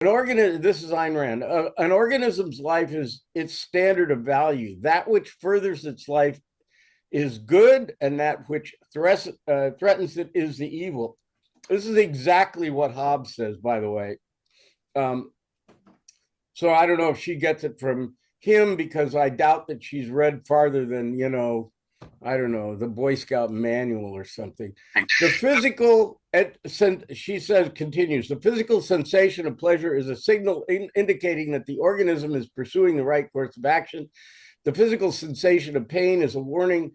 This is Ayn Rand. An organism's life is its standard of value. That which furthers its life is good, and that which threatens it is the evil. This is exactly what Hobbes says, by the way. Um, so I don't know if she gets it from him, because I doubt that she's read farther than, I don't know, the Boy Scout manual or something. The physical, she says, continues, the physical sensation of pleasure is a signal indicating that the organism is pursuing the right course of action. The physical sensation of pain is a warning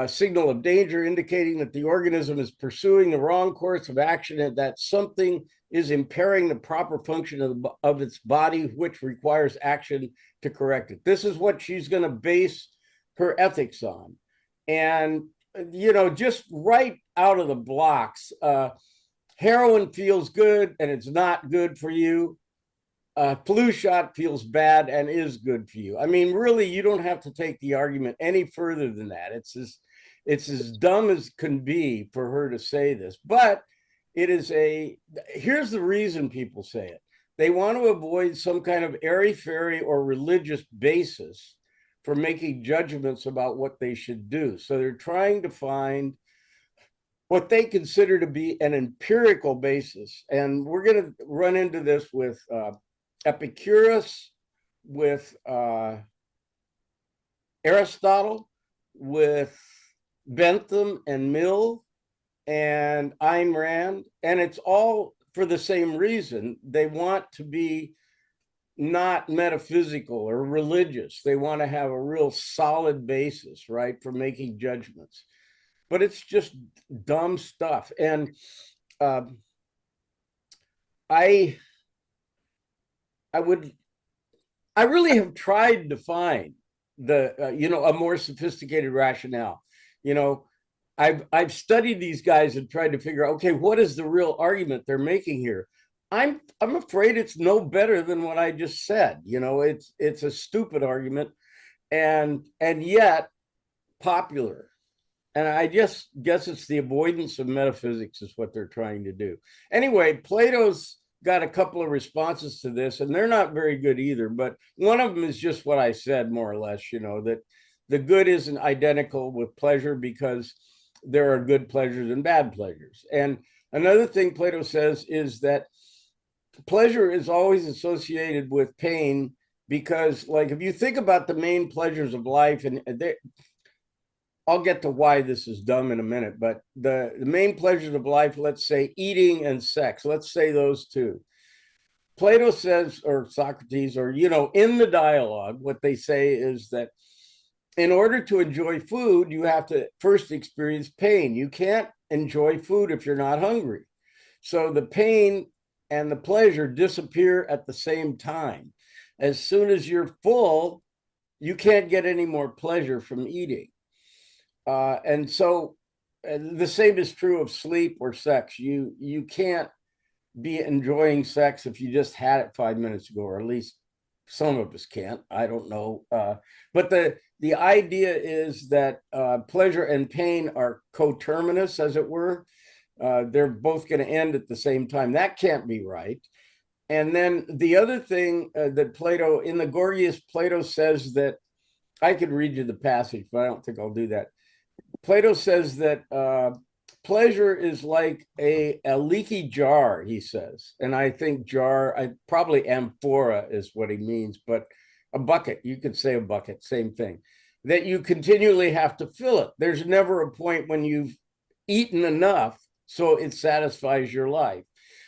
signal of danger, indicating that the organism is pursuing the wrong course of action and that something is impairing the proper function of its body, which requires action to correct it. This is what she's going to base her ethics on. And, just right out of the blocks, heroin feels good and it's not good for you. Flu shot feels bad and is good for you. I mean, really, you don't have to take the argument any further than that. It's as dumb as can be for her to say this, but here's the reason people say it. They want to avoid some kind of airy-fairy or religious basis for making judgments about what they should do. So they're trying to find what they consider to be an empirical basis. And we're going to run into this with Epicurus, with Aristotle, with Bentham and Mill, and Ayn Rand. And it's all for the same reason. They want to be not metaphysical or religious. They want to have a real solid basis, right, for making judgments. But it's just dumb stuff. And I really have tried to find a more sophisticated rationale. I've studied these guys and tried to figure out, okay, what is the real argument they're making here? I'm afraid it's no better than what I just said. It's a stupid argument, and yet popular. And I just guess it's the avoidance of metaphysics is what they're trying to do. Anyway, Plato's got a couple of responses to this, and they're not very good either. But one of them is just what I said, more or less, that the good isn't identical with pleasure because there are good pleasures and bad pleasures. And another thing Plato says is that pleasure is always associated with pain because, like, if you think about the main pleasures of life, and I'll get to why this is dumb in a minute, but the main pleasures of life, let's say eating and sex, let's say those two. Plato says, or Socrates, or, in the dialogue, what they say is that in order to enjoy food, you have to first experience pain. You can't enjoy food if you're not hungry. So the pain and the pleasure disappear at the same time. As soon as you're full, you can't get any more pleasure from eating. And so the same is true of sleep or sex. You can't be enjoying sex if you just had it 5 minutes ago, or at least some of us can't. I don't know. But the idea is that pleasure and pain are coterminous, as it were. They're both going to end at the same time. That can't be right. And then the other thing that Plato, in the Gorgias, Plato says that, I could read you the passage, but I don't think I'll do that. Plato says that pleasure is like a leaky jar, he says. And I think probably amphora is what he means, but a bucket, you could say a bucket, same thing, that you continually have to fill it. There's never a point when you've eaten enough so it satisfies your life.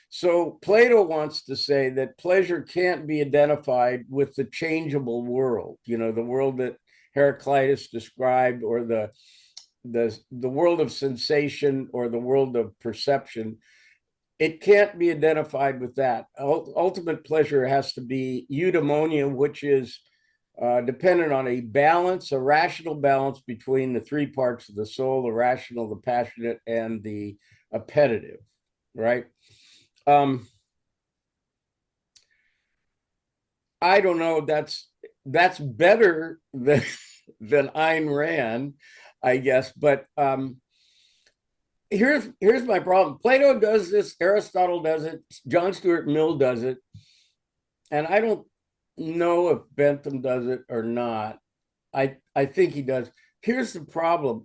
So Plato wants to say that pleasure can't be identified with the changeable world, the world that Heraclitus described, or the world of sensation, or the world of perception. It can't be identified with that. Ultimate pleasure has to be eudaimonia, which is dependent on a balance, a rational balance between the three parts of the soul: the rational, the passionate, and the appetitive, right? I don't know. That's better than Ayn Rand, I guess. But here's my problem. Plato does this, Aristotle does it, John Stuart Mill does it. and I don't know if Bentham does it or not. I think he does. Here's the problem.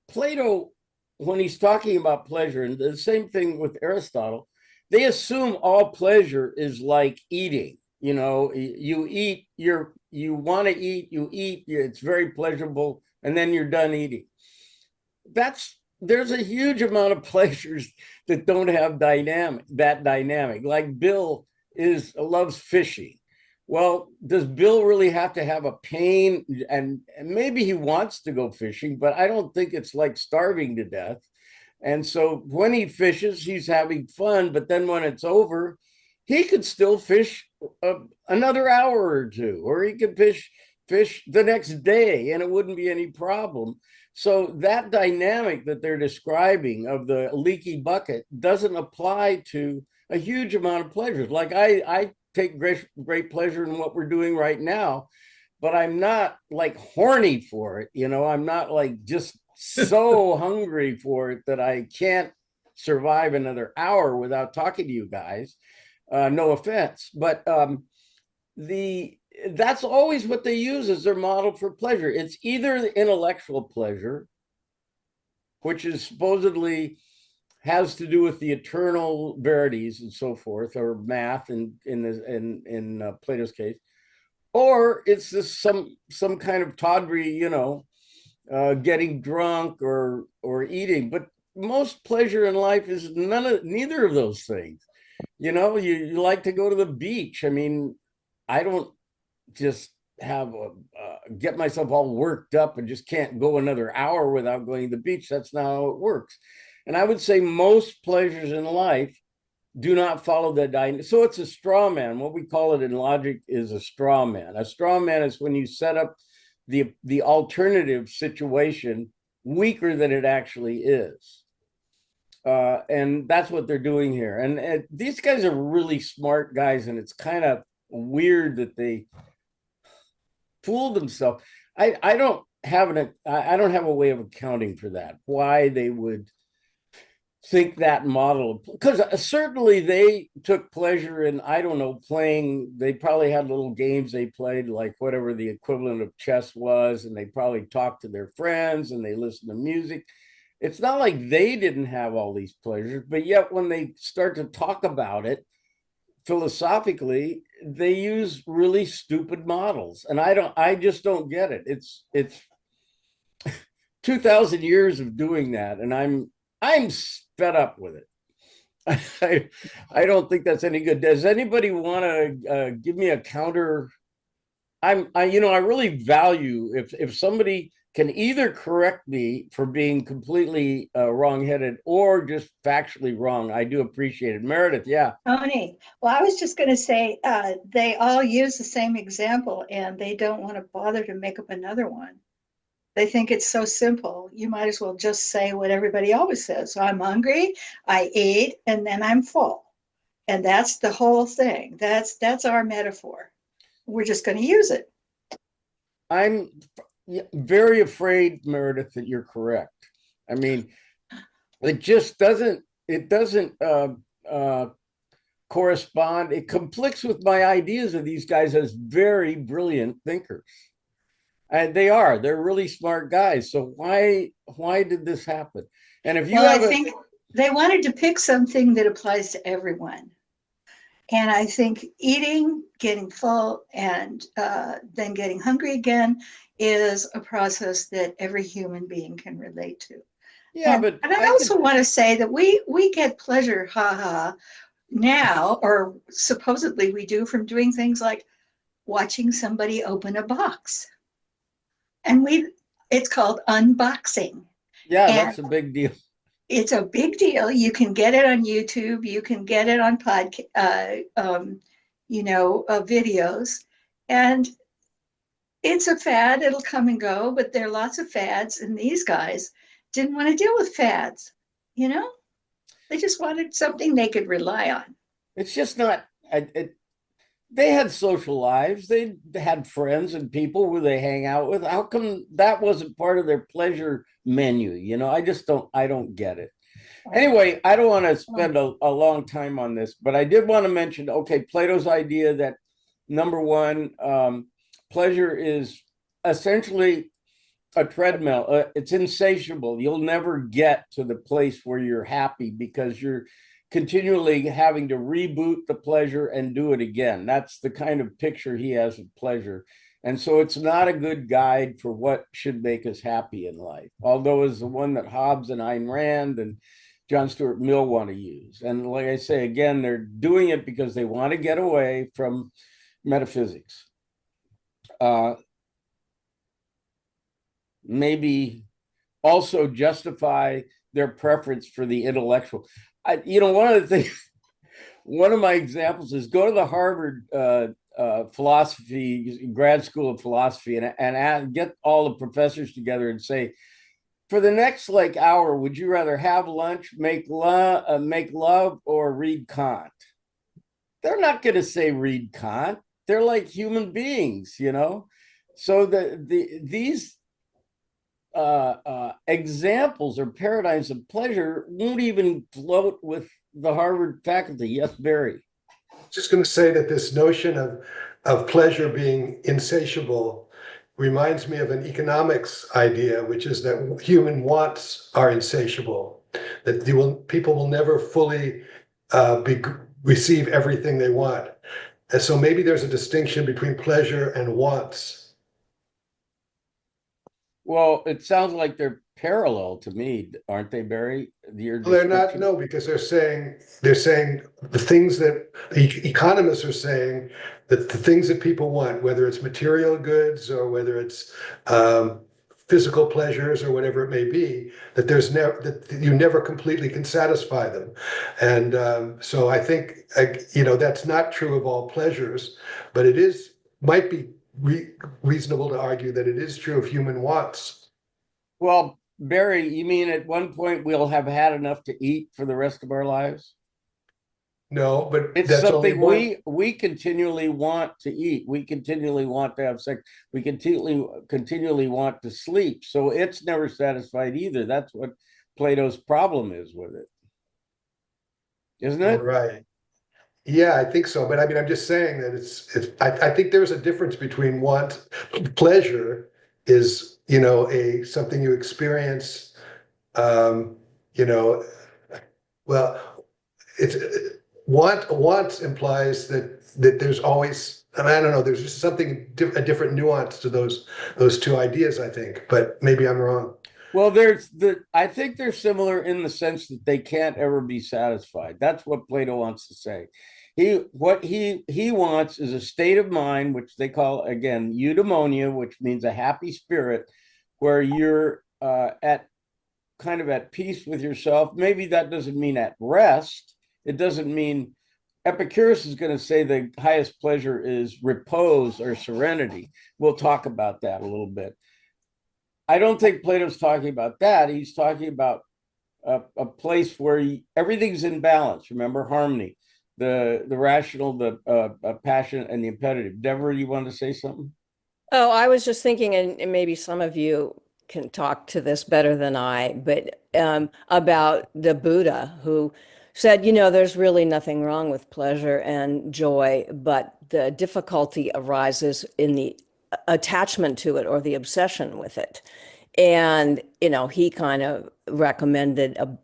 Plato, when he's talking about pleasure, and the same thing with Aristotle, they assume all pleasure is like eating. You know, you eat, you want to eat, you eat, it's very pleasurable, and then you're done eating. That's There's a huge amount of pleasures that don't have dynamic. Like Bill is loves fishing. Well, does Bill really have to have a pain? And maybe he wants to go fishing, but I don't think it's like starving to death. And so when he fishes, he's having fun. But then when it's over, he could still fish another hour or two, or he could fish the next day, and it wouldn't be any problem. So that dynamic that they're describing of the leaky bucket doesn't apply to a huge amount of pleasures. Like I take great pleasure in what we're doing right now, but I'm not like horny for it. You know, I'm not like just so hungry for it that I can't survive another hour without talking to you guys. No offense, but the that's always what they use as their model for pleasure. It's either the intellectual pleasure, which is supposedly has to do with the eternal verities and so forth, or math in Plato's case, or it's this some kind of tawdry, getting drunk or eating. But most pleasure in life is neither of those things. You like to go to the beach. I mean, I don't just get myself all worked up and just can't go another hour without going to the beach. That's not how it works. And I would say most pleasures in life do not follow that dynamic. So it's a straw man. What we call it in logic is a straw man. A straw man is when you set up the alternative situation weaker than it actually is. And that's what they're doing here. And these guys are really smart guys, and it's kind of weird that they fooled themselves. I don't have a way of accounting for that. Why they would think that model, because certainly they took pleasure in, I don't know, playing. They probably had little games they played, like whatever the equivalent of chess was, and they probably talked to their friends and they listened to music. It's not like they didn't have all these pleasures, but yet when they start to talk about it philosophically, they use really stupid models, and I just don't get it. It's 2,000 years of doing that, and I'm fed up with it. I don't think that's any good. Does anybody want to give me a counter? I really value if somebody can either correct me for being completely wrongheaded or just factually wrong. I do appreciate it. Meredith, yeah. Tony, well, I was just going to say they all use the same example and they don't want to bother to make up another one. They think it's so simple. You might as well just say what everybody always says. So I'm hungry, I eat, and then I'm full. And that's the whole thing. That's our metaphor. We're just going to use it. I'm very afraid, Meredith, that you're correct. I mean, it doesn't correspond. It conflicts with my ideas of these guys as very brilliant thinkers. And they're really smart guys. So why did this happen? And if you Well, I have think they wanted to pick something that applies to everyone. And I think eating, getting full, and then getting hungry again is a process that every human being can relate to. Yeah, but and I also want to say that we get pleasure, haha, now, or supposedly we do, from doing things like watching somebody open a box. And it's called unboxing. Yeah, And that's a big deal. it's a big deal. You can get it on YouTube. You can get it on videos, and it's a fad. It'll come and go, but there are lots of fads, and these guys didn't want to deal with fads. You know, they just wanted something they could rely on. It's just not. They had social lives. They had friends and people who they hang out with. How come that wasn't part of their pleasure menu? I don't get it. Anyway, I don't want to spend a long time on this, but I did want to mention, okay, Plato's idea that number one, pleasure is essentially a treadmill. It's insatiable. You'll never get to the place where you're happy because you're continually having to reboot the pleasure and do it again. That's the kind of picture he has of pleasure. And so it's not a good guide for what should make us happy in life, although it's the one that Hobbes and Ayn Rand and John Stuart Mill want to use. And like I say, again, they're doing it because they want to get away from metaphysics. Maybe also justify their preference for the intellectual. One of the things, one of my examples is go to the Harvard philosophy grad school of philosophy and get all the professors together and say, for the next like hour, would you rather have lunch, make love, or read Kant? They're not going to say read Kant. They're like human beings, you know. So these examples or paradigms of pleasure won't even float with the Harvard faculty. Yes, Barry. Just going to say that this notion of pleasure being insatiable reminds me of an economics idea, which is that human wants are insatiable, that people will never fully receive everything they want. And so maybe there's a distinction between pleasure and wants. Well, it sounds like they're parallel to me, aren't they, Barry? Well, they're not, no, because they're saying the things that economists are saying, that the things that people want, whether it's material goods or whether it's physical pleasures or whatever it may be, that you never completely can satisfy them. And so I think that's not true of all pleasures, but might be reasonable to argue that it is true of human wants. Well, Barry, you mean at one point we'll have had enough to eat for the rest of our lives? No, but it's that's something we continually want to eat. We continually want to have sex. We continually want to sleep. So it's never satisfied either. That's what Plato's problem is with it, isn't it? Right. Yeah, I think so. But I mean, I'm just saying that I think there's a difference between pleasure is, something you experience, well, it's want implies that there's always, and I don't know, there's just a different nuance to those two ideas, I think, but maybe I'm wrong. Well, I think they're similar in the sense that they can't ever be satisfied. That's what Plato wants to say. What he wants is a state of mind, which they call, again, eudaimonia, which means a happy spirit, where you're at peace with yourself. Maybe that doesn't mean at rest. It doesn't mean Epicurus is going to say the highest pleasure is repose or serenity. We'll talk about that a little bit. I don't think Plato's talking about that. He's talking about a place where everything's in balance. Remember, harmony, the rational, the passion, and the imperative. Deborah, you want to say something? Oh, I was just thinking, and maybe some of you can talk to this better than I, but about the Buddha, who said, there's really nothing wrong with pleasure and joy, but the difficulty arises in the attachment to it or the obsession with it. And, he kind of recommended a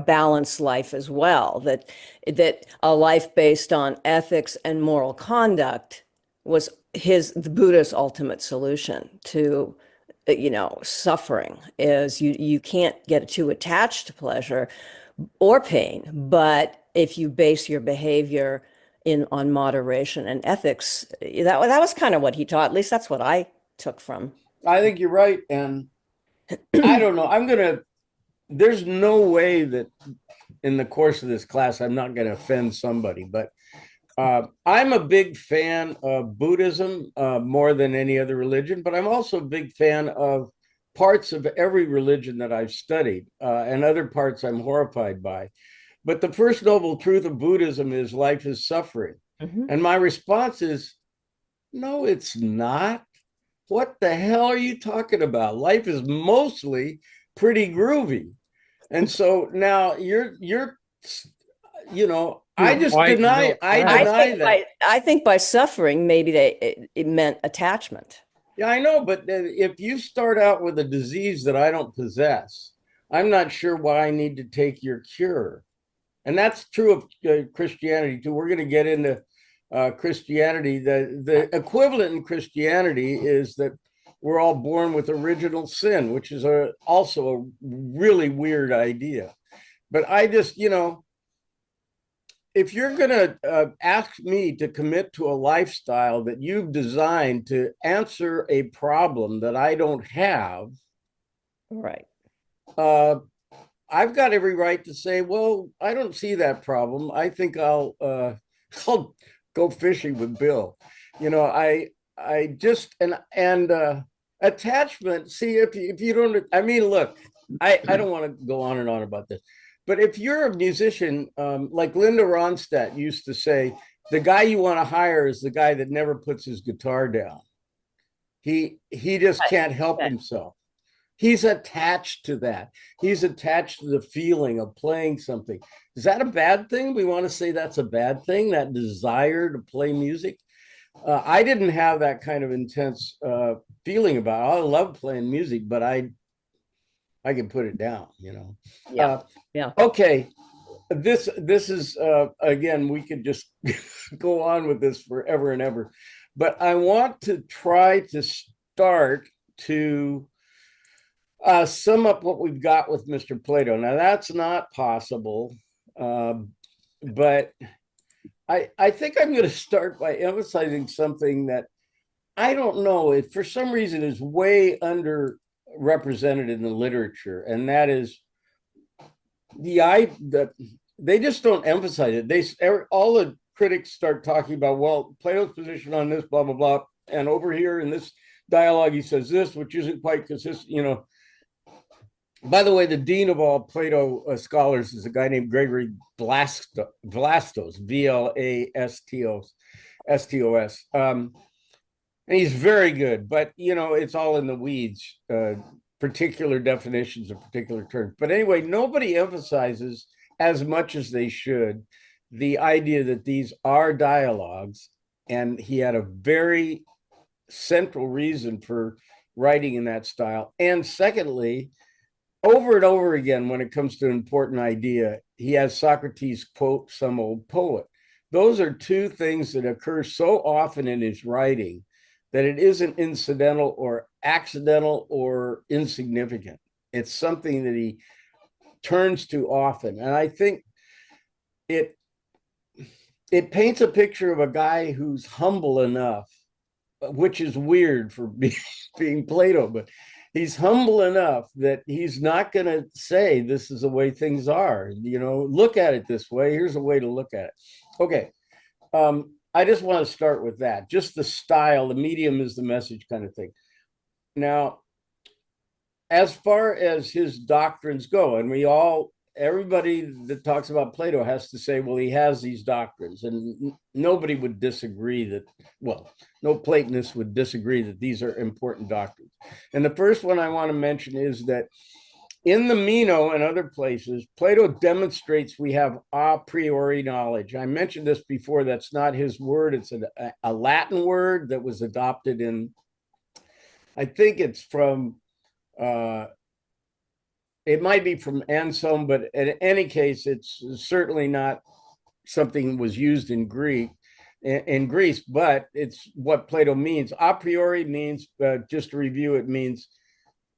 balanced life as well, that a life based on ethics and moral conduct was the Buddha's ultimate solution to, suffering. Is you can't get too attached to pleasure or pain, but if you base your behavior on moderation and ethics, that was kind of what he taught. At least that's what I took from. I think you're right. And I don't know, there's no way that in the course of this class, I'm not going to offend somebody, but I'm a big fan of Buddhism more than any other religion, but I'm also a big fan of parts of every religion that I've studied, and other parts I'm horrified by. But the first noble truth of Buddhism is life is suffering. Mm-hmm. And my response is, no, it's not. What the hell are you talking about? Life is mostly pretty groovy. And so now I just white deny, milk I fat. deny that. I think by suffering, maybe it meant attachment. Yeah, I know, but if you start out with a disease that I don't possess, I'm not sure why I need to take your cure. And that's true of Christianity too. We're going to get into Christianity. The equivalent in Christianity is that we're all born with original sin, which is also a really weird idea. But I just, if you're going to ask me to commit to a lifestyle that you've designed to answer a problem that I don't have, Right. I've got every right to say, well, I don't see that problem. I think I'll I'll go fishing with Bill. I just and attachment. See, if you don't, I mean, look, I don't want to go on and on about this, but if you're a musician, like Linda Ronstadt used to say, the guy you want to hire is the guy that never puts his guitar down. He just can't help himself. He's attached to that. He's attached to the feeling of playing something. Is that a bad thing? We want to say that's a bad thing, that desire to play music. I didn't have that kind of intense feeling about it. I love playing music, but I can put it down, Yeah. Yeah. Okay. This is again, we could just go on with this forever and ever, but I want to try to start to sum up what we've got with Mr. Plato. Now, that's not possible, but I think I'm going to start by emphasizing something that I don't know, if for some reason is way underrepresented in the literature, and that is that they just don't emphasize it. All the critics start talking about, well, Plato's position on this, blah, blah, blah, and over here in this dialogue, he says this, which isn't quite consistent, By the way, the dean of all Plato scholars is a guy named Gregory Vlastos, Vlastos. And he's very good, but it's all in the weeds, particular definitions of particular terms. But anyway, nobody emphasizes as much as they should the idea that these are dialogues, and he had a very central reason for writing in that style. And secondly, over and over again, when it comes to an important idea, he has Socrates quote some old poet. Those are two things that occur so often in his writing that it isn't incidental or accidental or insignificant. It's something that he turns to often. And I think it paints a picture of a guy who's humble enough, which is weird for being Plato, but he's humble enough that he's not going to say this is the way things are. Look at it this way. Here's a way to look at it. Okay. I just want to start with that. Just the style, the medium is the message kind of thing. Now, as far as his doctrines go, and everybody that talks about Plato has to say, well, he has these doctrines, and nobody would disagree no Platonist would disagree that these are important doctrines. And the first one I want to mention is that in the Meno and other places, Plato demonstrates we have a priori knowledge. I mentioned this before, that's not his word. It's a Latin word that was adopted I think it's from, it might be from Anselm, but in any case, it's certainly not something that was used in Greece, but it's what Plato means. A priori means, just to review, it means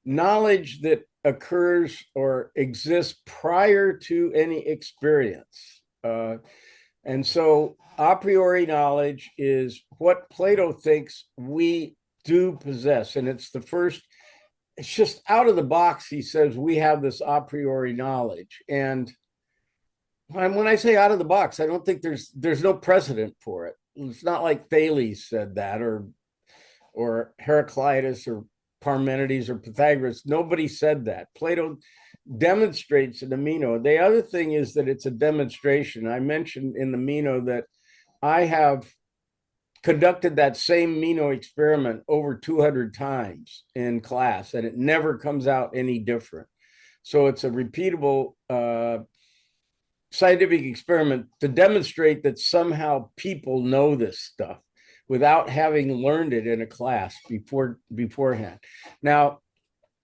knowledge that occurs or exists prior to any experience. And so a priori knowledge is what Plato thinks we do possess. And it's just out of the box. He says we have this a priori knowledge. And when I say out of the box, I don't think there's no precedent for it. It's not like Thales said that, or Heraclitus, or Parmenides, or Pythagoras. Nobody said that. Plato demonstrates in the Meno. The other thing is that it's a demonstration. I mentioned in the Meno that I have conducted that same Meno experiment over 200 times in class, and it never comes out any different. So it's a repeatable scientific experiment to demonstrate that somehow people know this stuff without having learned it in a class beforehand. Now,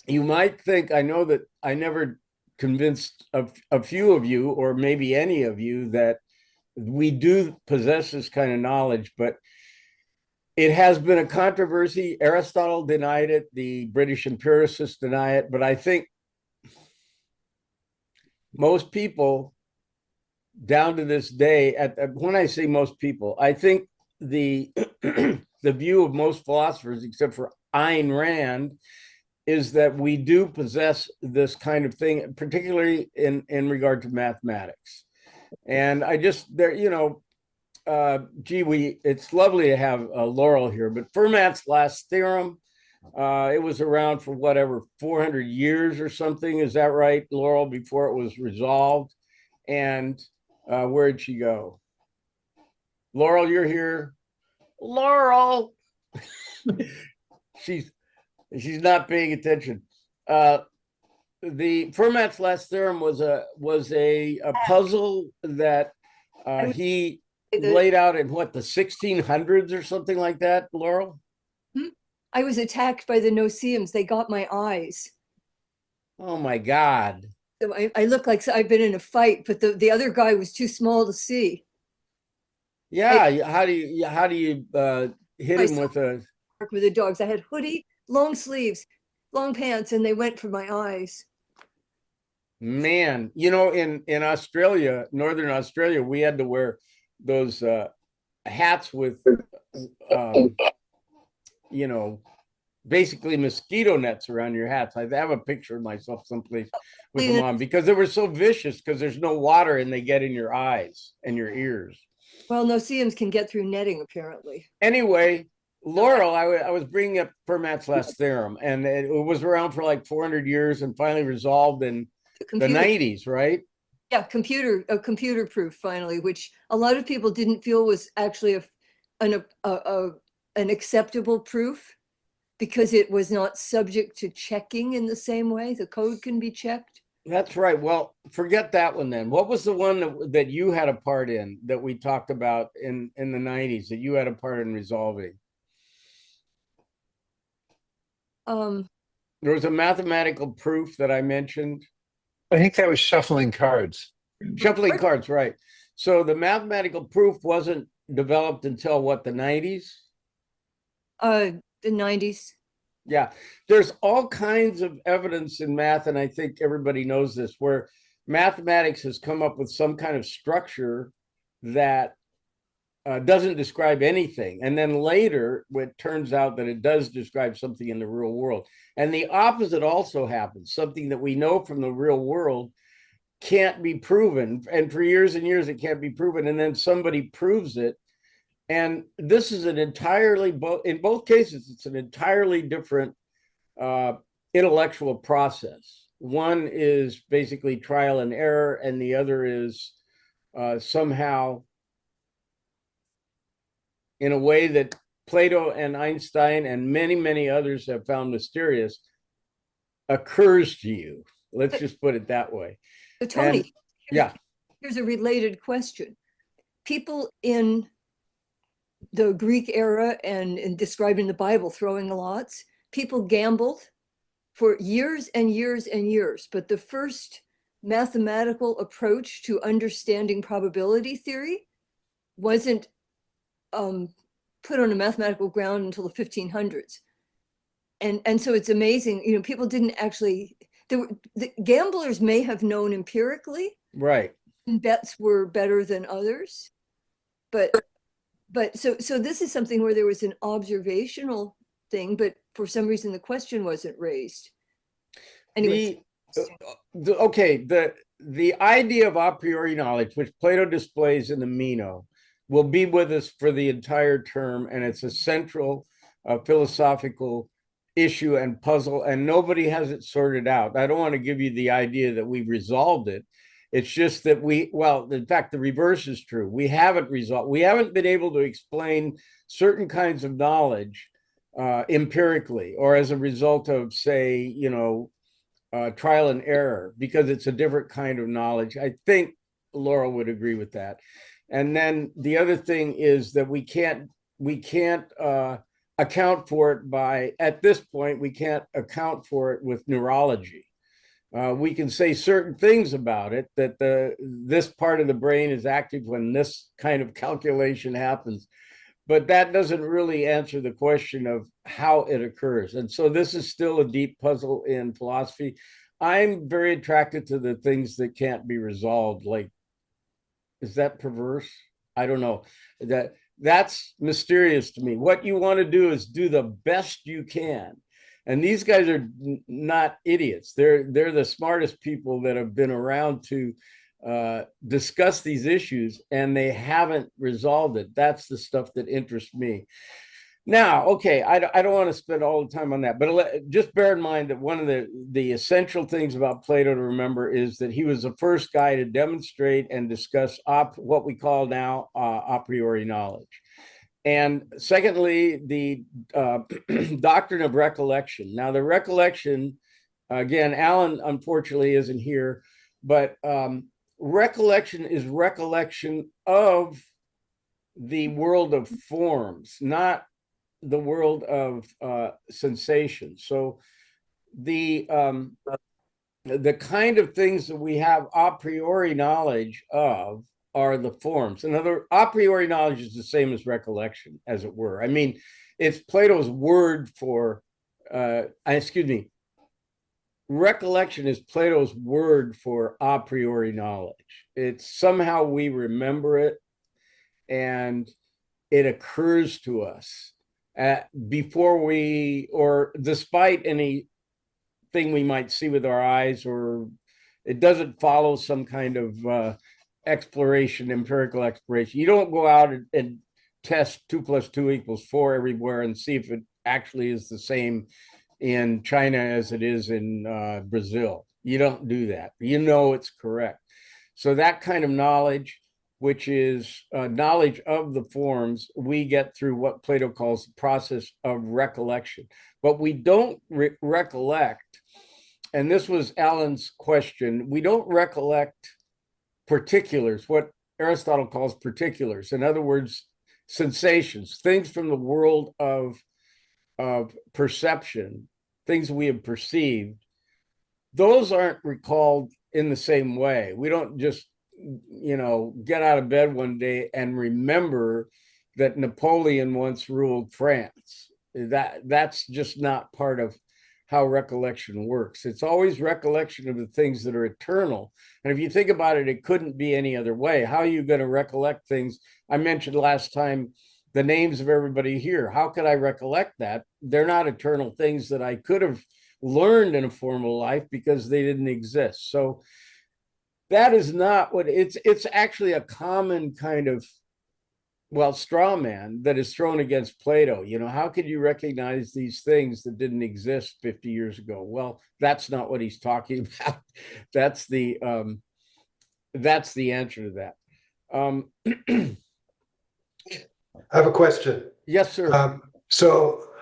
you might think, I know that I never convinced a few of you, or maybe any of you, that we do possess this kind of knowledge, but it has been a controversy. Aristotle denied it, the British empiricists deny it, but I think most people down to this day, when I say most people, I think the the view of most philosophers, except for Ayn Rand, is that we do possess this kind of thing, particularly in regard to mathematics. And I just there, it's lovely to have Laurel here, but Fermat's last theorem, it was around for whatever 400 years or something. Is that right, Laurel? Before it was resolved, and where'd she go? Laurel, you're here. Laurel, she's not paying attention. The Fermat's last theorem was a puzzle that he laid out in what, the 1600s or something like that. Laurel, I was attacked by the no-see-ums. They got my eyes. oh my God. So I look like I've been in a fight, but the other guy was too small to see. Yeah, how do you hit him with a? Work with the dogs. I had hoodie, long sleeves, long pants, and they went for my eyes. Man, in Australia, Northern Australia, we had to wear those hats with, basically mosquito nets around your hats. I have a picture of myself someplace with them on because they were so vicious because there's no water and they get in your eyes and your ears. Well, no-see-ums can get through netting, apparently. Anyway, Laurel, I was bringing up Fermat's last theorem, and it was around for like 400 years and finally resolved in the 90s, right? Yeah, computer proof finally, which a lot of people didn't feel was actually an acceptable proof because it was not subject to checking in the same way. The code can be checked. That's right. Well, forget that one then. What was the one that you had a part in that we talked about in the 90s that you had a part in resolving? There was a mathematical proof that I mentioned. I think that was shuffling cards. Shuffling cards, right. So the mathematical proof wasn't developed until what, the 90s? The 90s. Yeah, there's all kinds of evidence in math, and I think everybody knows this, where mathematics has come up with some kind of structure that doesn't describe anything. And then later, it turns out that it does describe something in the real world. And the opposite also happens. Something that we know from the real world can't be proven. And for years and years, it can't be proven. And then somebody proves it. And this is in both cases, it's an entirely different intellectual process. One is basically trial and error, and the other is somehow, in a way that Plato and Einstein and many, many others have found mysterious, occurs to you. Let's just put it that way. So Tony, yeah, here's a related question. People in the Greek era and described in the Bible, throwing lots, people gambled for years and years and years. But the first mathematical approach to understanding probability theory wasn't put on a mathematical ground until the 1500s. And so it's amazing, people didn't actually, the gamblers may have known empirically, right, bets were better than others, but so this is something where there was an observational thing, but for some reason the question wasn't raised. Anyway, the idea of a priori knowledge, which Plato displays in the Meno, will be with us for the entire term, and it's a central philosophical issue and puzzle, and nobody has it sorted out. I don't want to give you the idea that we've resolved it. It's just that in fact, the reverse is true. We haven't resolved. We haven't been able to explain certain kinds of knowledge empirically, or as a result of, say, trial and error, because it's a different kind of knowledge. I think Laurel would agree with that. And then the other thing is that we can't account for it by, at this point, we can't account for it with neurology. We can say certain things about it, that this part of the brain is active when this kind of calculation happens, but that doesn't really answer the question of how it occurs. And so this is still a deep puzzle in philosophy. I'm very attracted to the things that can't be resolved. Like, is that perverse? I don't know. That's mysterious to me. What you want to do is do the best you can. And these guys are not idiots. They're the smartest people that have been around to discuss these issues, and they haven't resolved it. That's the stuff that interests me. Now, okay, I don't want to spend all the time on that, but just bear in mind that one of the essential things about Plato to remember is that he was the first guy to demonstrate and discuss what we call now a priori knowledge. And secondly, the doctrine of recollection. Now, the recollection, again, Alan unfortunately isn't here, but recollection is recollection of the world of forms, not the world of sensation. So the kind of things that we have a priori knowledge of are the forms. Another, a priori knowledge is the same as recollection, as it were. I mean, it's Plato's word for, recollection is Plato's word for a priori knowledge. It's somehow we remember it and it occurs to us before we, or despite anything we might see with our eyes, or it doesn't follow some kind of exploration, empirical exploration. You don't go out and test 2 + 2 = 4 everywhere and see if it actually is the same in China as it is in Brazil. You don't do that. You know it's correct. So that kind of knowledge, which is knowledge of the forms, we get through what Plato calls the process of recollection. But we don't recollect, and this was Alan's question, we don't recollect particulars, what Aristotle calls particulars. In other words, sensations, things from the world of perception, things we have perceived. Those aren't recalled in the same way. We don't just, get out of bed one day and remember that Napoleon once ruled France. That's just not part of how recollection works. It's always recollection of the things that are eternal. And if you think about it, it couldn't be any other way. How are you going to recollect things? I mentioned last time the names of everybody here. How could I recollect that? They're not eternal things that I could have learned in a formal life because they didn't exist. So that is not what it's actually a common kind of, straw man that is thrown against Plato. How could you recognize these things that didn't exist 50 years ago? Well, that's not what he's talking about. That's the answer to that. I have a question. Yes, sir. So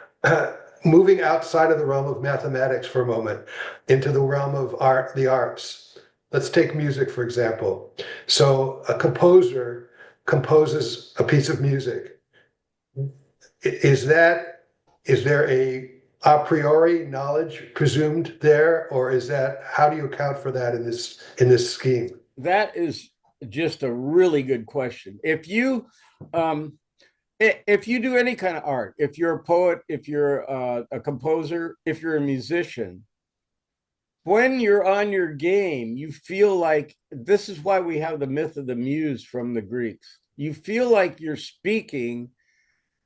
moving outside of the realm of mathematics for a moment into the realm of art, the arts. Let's take music, for example. So a composer composes a piece of music. Is there a priori knowledge presumed there, or how do you account for that in this scheme? That is just a really good question. If you do any kind of art, if you're a poet, if you're a composer, if you're a musician, when you're on your game, you feel like, this is why we have the myth of the muse from the Greeks. You feel like you're speaking,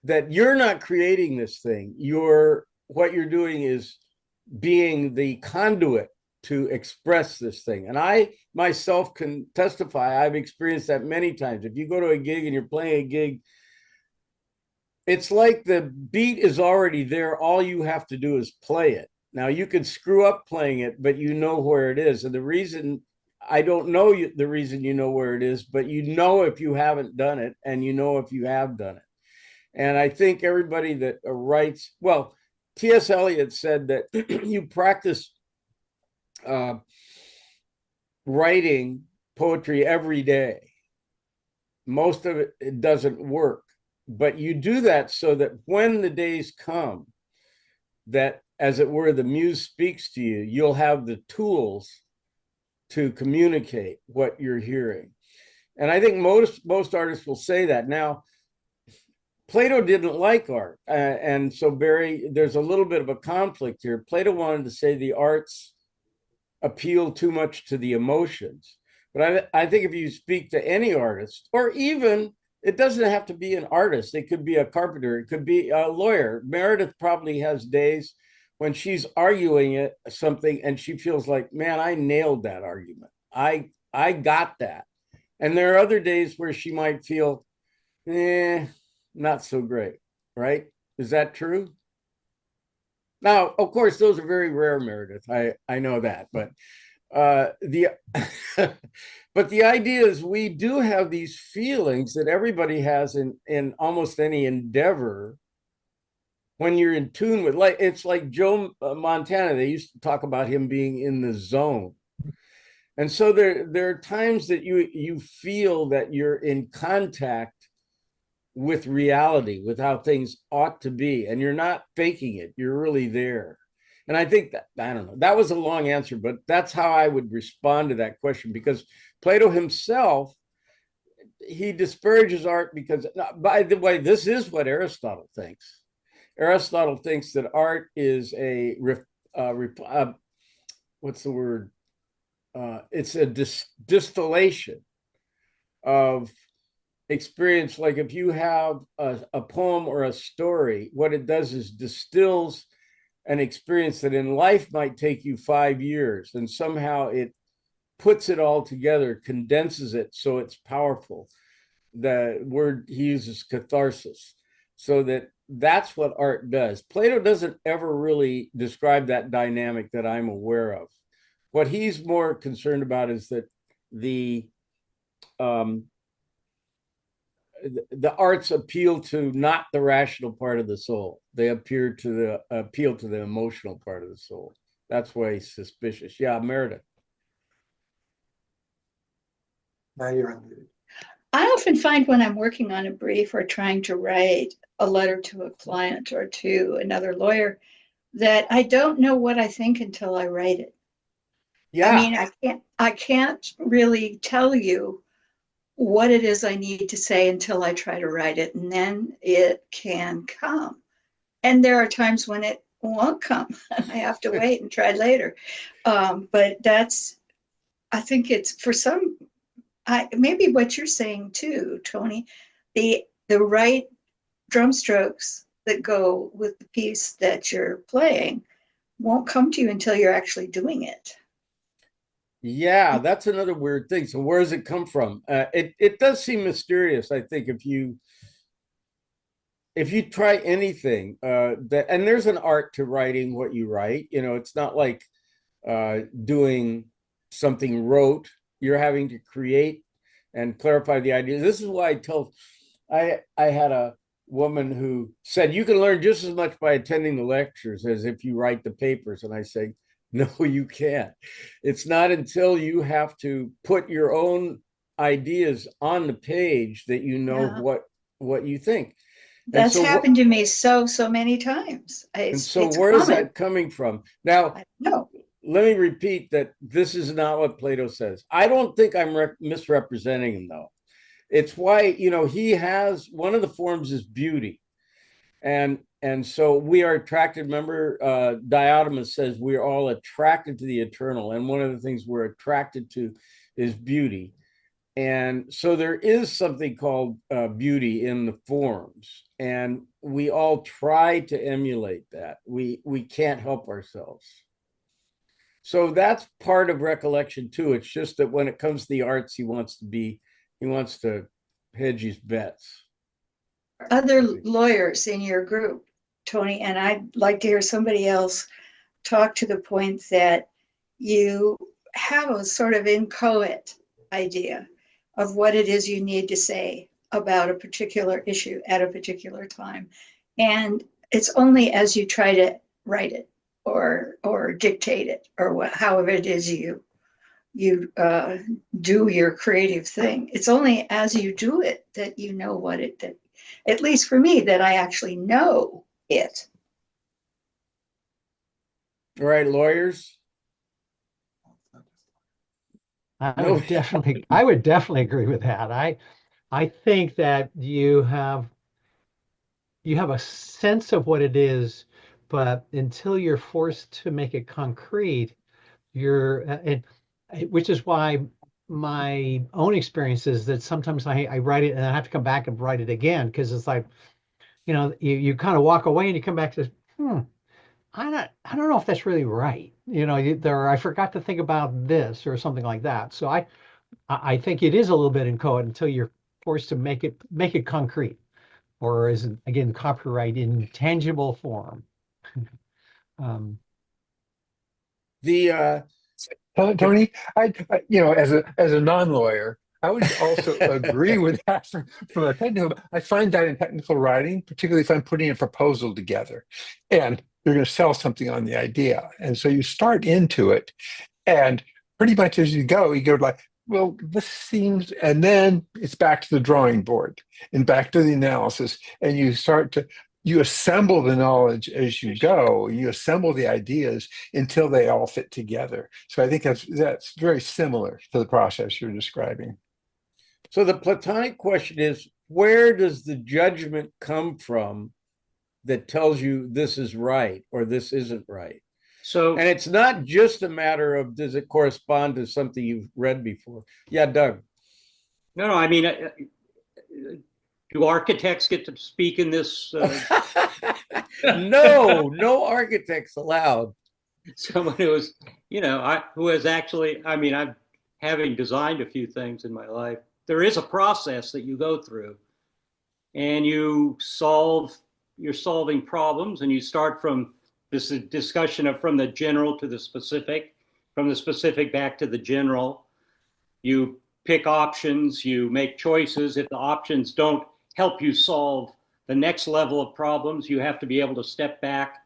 that you're not creating this thing. What you're doing is being the conduit to express this thing. And I myself can testify, I've experienced that many times. If you go to a gig and you're playing a gig, it's like the beat is already there. All you have to do is play it. Now, you could screw up playing it, but you know where it is. And the reason, I don't know the reason you know where it is, but you know if you haven't done it, and you know if you have done it. And I think everybody that writes, T.S. Eliot said that you practice writing poetry every day. Most of it doesn't work, but you do that so that when the days come that, as it were, the muse speaks to you, you'll have the tools to communicate what you're hearing. And I think most artists will say that. Now, Plato didn't like art. And so, Barry, there's a little bit of a conflict here. Plato wanted to say the arts appeal too much to the emotions. But I think if you speak to any artist, or even, it doesn't have to be an artist, it could be a carpenter, it could be a lawyer. Meredith probably has days when she's arguing something and she feels like, man, I nailed that argument. I got that. And there are other days where she might feel, not so great, right? Is that true? Now, of course, those are very rare, Meredith. I know that, but the but the idea is we do have these feelings that everybody has in almost any endeavor when you're in tune with, like, it's like Joe Montana. They used to talk about him being in the zone. And so there are times that you feel that you're in contact with reality, with how things ought to be, and you're not faking it, you're really there. And I think that, I don't know, that was a long answer, but that's how I would respond to that question, because Plato himself, he disparages art because, by the way, this is what Aristotle thinks. Aristotle thinks that art is what's the word? It's a distillation of experience. Like if you have a poem or a story, what it does is distills an experience that in life might take you 5 years, and somehow it puts it all together, condenses it so it's powerful. The word he uses, catharsis. So that's what art does. Plato doesn't ever really describe that dynamic that I'm aware of. What he's more concerned about is that the arts appeal to not the rational part of the soul. They appeal to the emotional part of the soul. That's why he's suspicious. Yeah, Meredith. Now you're unmuted. I often find when I'm working on a brief or trying to write a letter to a client or to another lawyer that I don't know what I think until I write it. Yeah. I mean, I can't really tell you what it is I need to say until I try to write it, and then it can come. And there are times when it won't come. I have to wait and try later. But I think it's for some, maybe what you're saying too, Tony, the right drum strokes that go with the piece that you're playing won't come to you until you're actually doing it. Yeah, that's another weird thing. So where does it come from? It does seem mysterious, I think, if you try anything, and there's an art to writing what you write. You know, it's not like doing something rote. You're having to create and clarify the idea. This is why I had a woman who said you can learn just as much by attending the lectures as if you write the papers. And I say, no, you can't. It's not until you have to put your own ideas on the page that you know what you think. That's happened to me so many times. And so where is that coming from? Now, no. Let me repeat that this is not what Plato says. I don't think I'm misrepresenting him, though. It's why, you know, he has, one of the forms is beauty. And so we are attracted. Remember, Diotimus says we're all attracted to the eternal. And one of the things we're attracted to is beauty. And so there is something called beauty in the forms. And we all try to emulate that. We can't help ourselves. So that's part of recollection too. It's just that when it comes to the arts, he wants to hedge his bets. Other lawyers in your group, Tony, and I'd like to hear somebody else talk to the point that you have a sort of inchoate idea of what it is you need to say about a particular issue at a particular time. And it's only as you try to write it or dictate it or however it is you you do your creative thing. It's only as you do it that you know what it did. At least for me, that I actually know it. All right, lawyers. I No. would definitely agree with that. I think that you have a sense of what it is, but until you're forced to make it concrete, and which is why my own experience is that sometimes I write it and I have to come back and write it again because it's like, you kind of walk away and you come back to, I don't know if that's really right. I forgot to think about this or something like that. So I think it is a little bit inchoate until you're forced to make it concrete, or is it, again, copyright in tangible form. The Tony, as a non-lawyer, I would also agree with that from a technical. I find that in technical writing, particularly if I'm putting a proposal together, and you're going to sell something on the idea, and so you start into it, and pretty much as you go like, well, this seems, and then it's back to the drawing board and back to the analysis, and you assemble the knowledge as you go. You assemble the ideas until they all fit together. So I think that's very similar to the process you're describing. So the Platonic question is, where does the judgment come from that tells you this is right or this isn't right? So, And it's not just a matter of, does it correspond to something you've read before? Yeah, Doug. no, I mean, do architects get to speak in this? No architects allowed. Someone who is, who has actually, I mean, I'm having designed a few things in my life. There is a process that you go through, and you're solving problems, and you start from this discussion of from the general to the specific, from the specific back to the general. You pick options, you make choices. If the options don't help you solve the next level of problems, you have to be able to step back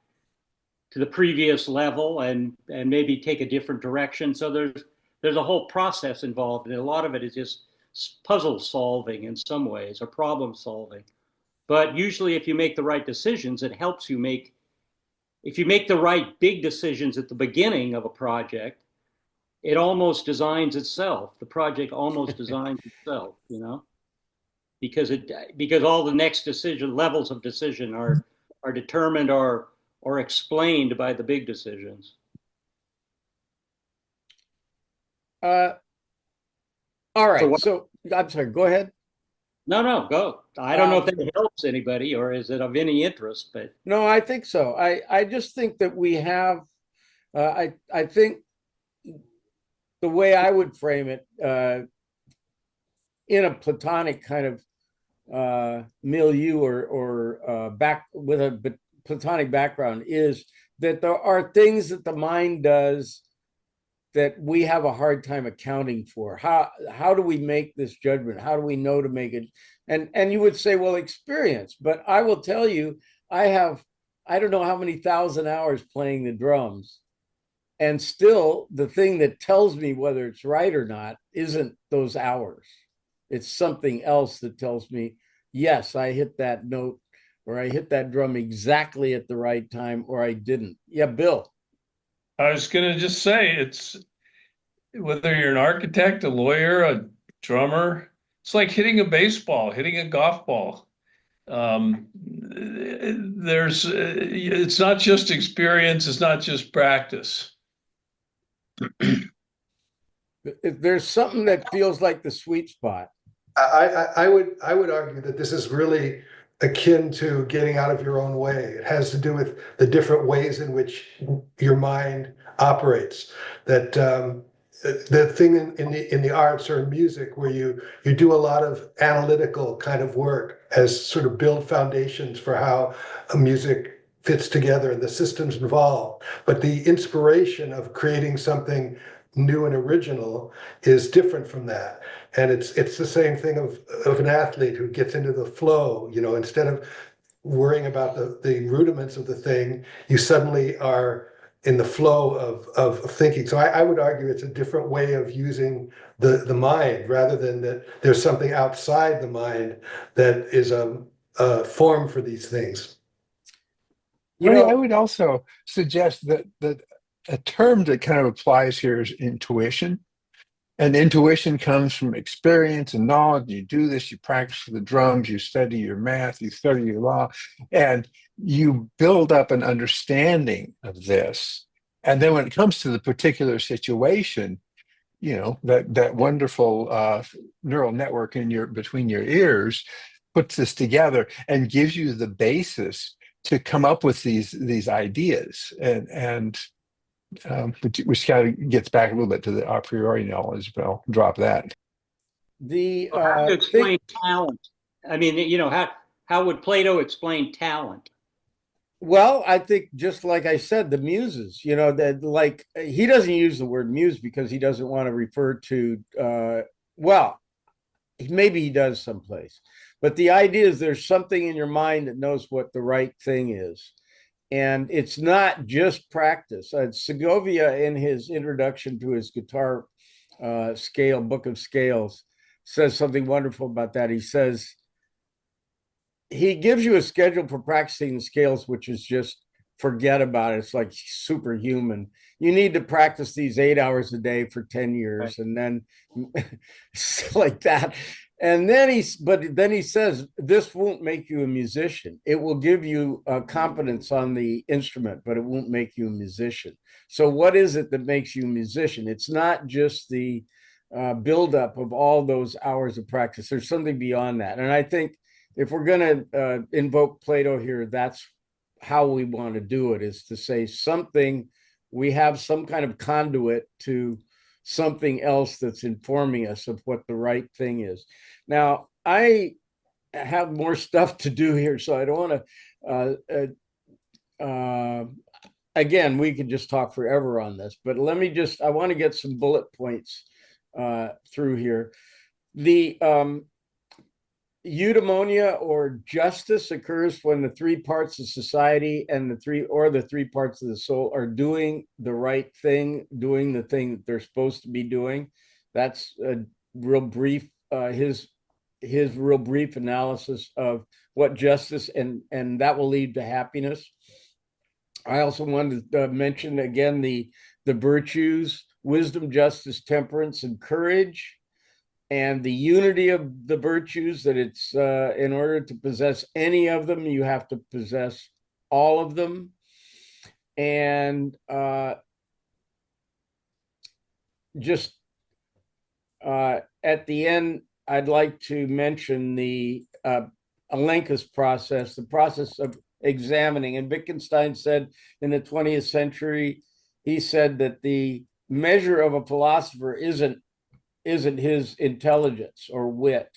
to the previous level and maybe take a different direction. So there's a whole process involved, and a lot of it is just puzzle solving in some ways, or problem solving. But usually if you make the right decisions, it helps you if you make the right big decisions at the beginning of a project, it almost designs itself. The project almost designs itself, because all the next levels of decision are determined or explained by the big decisions. All right. So I'm sorry, go ahead. No, go. I don't know if that helps anybody or is it of any interest, but No, I think so. I just think that we have, I think the way I would frame it, in a Platonic kind of milieu or back with a Platonic background, is that there are things that the mind does that we have a hard time accounting for. How do we make this judgment? How do we know to make it? And you would say, well, experience. But I will tell you, I don't know how many thousand hours playing the drums. And still, the thing that tells me whether it's right or not isn't those hours. It's something else that tells me, yes, I hit that note, or I hit that drum exactly at the right time, or I didn't. Yeah, Bill. I was going to just say, it's whether you're an architect, a lawyer, a drummer, it's like hitting a baseball, hitting a golf ball. It's not just experience, it's not just practice. There's something that feels like the sweet spot. I would argue that this is really akin to getting out of your own way. It has to do with the different ways in which your mind operates. That the thing in the arts or in music where you do a lot of analytical kind of work as sort of build foundations for how a music fits together and the systems involved. But the inspiration of creating something new and original is different from that. And it's the same thing of an athlete who gets into the flow, instead of worrying about the rudiments of the thing, you suddenly are in the flow of thinking. So I would argue it's a different way of using the mind, rather than that there's something outside the mind that is a form for these things. You Tony, I know, would also suggest that a term that kind of applies here is intuition. And intuition comes from experience and knowledge. You do this, you practice the drums, you study your math, you study your law, and you build up an understanding of this. And then when it comes to the particular situation, you know, that wonderful neural network in between your ears puts this together and gives you the basis to come up with these ideas, which kind of gets back a little bit to the a priori knowledge, but I'll drop that. the How to explain thing, talent? I mean, you know, how would Plato explain talent? well, I think just like I said, the muses, you know, that like he doesn't use the word muse because he doesn't want to refer to well, maybe he does someplace, but the idea is there's something in your mind that knows what the right thing is. And it's not just practice. Segovia, in his introduction to his guitar scale, book of scales, says something wonderful about that. He says, he gives you a schedule for practicing the scales, which is just forget about it. It's like superhuman. You need to practice these 8 hours a day for 10 years, and then like that. And then he says, this won't make you a musician. It will give you competence on the instrument, but it won't make you a musician. So what is it that makes you a musician? It's not just the buildup of all those hours of practice. There's something beyond that. And I think if we're going to invoke Plato here, that's how we want to do it, is to say something, we have some kind of conduit to something else that's informing us of what the right thing is. Now, I have more stuff to do here, so I don't want to, again, we could just talk forever on this, but I want to get some bullet points through here. The eudaimonia, or justice, occurs when the three parts of society and the three parts of the soul are doing the right thing, doing the thing that they're supposed to be doing. That's a real brief, his real brief analysis of what justice, and that will lead to happiness. I also wanted to mention again the virtues: wisdom, justice, temperance, and courage. And the unity of the virtues, that it's in order to possess any of them, you have to possess all of them. And just at the end, I'd like to mention the Elenchus process, the process of examining. And Wittgenstein said in the 20th century, he said that the measure of a philosopher isn't his intelligence or wit,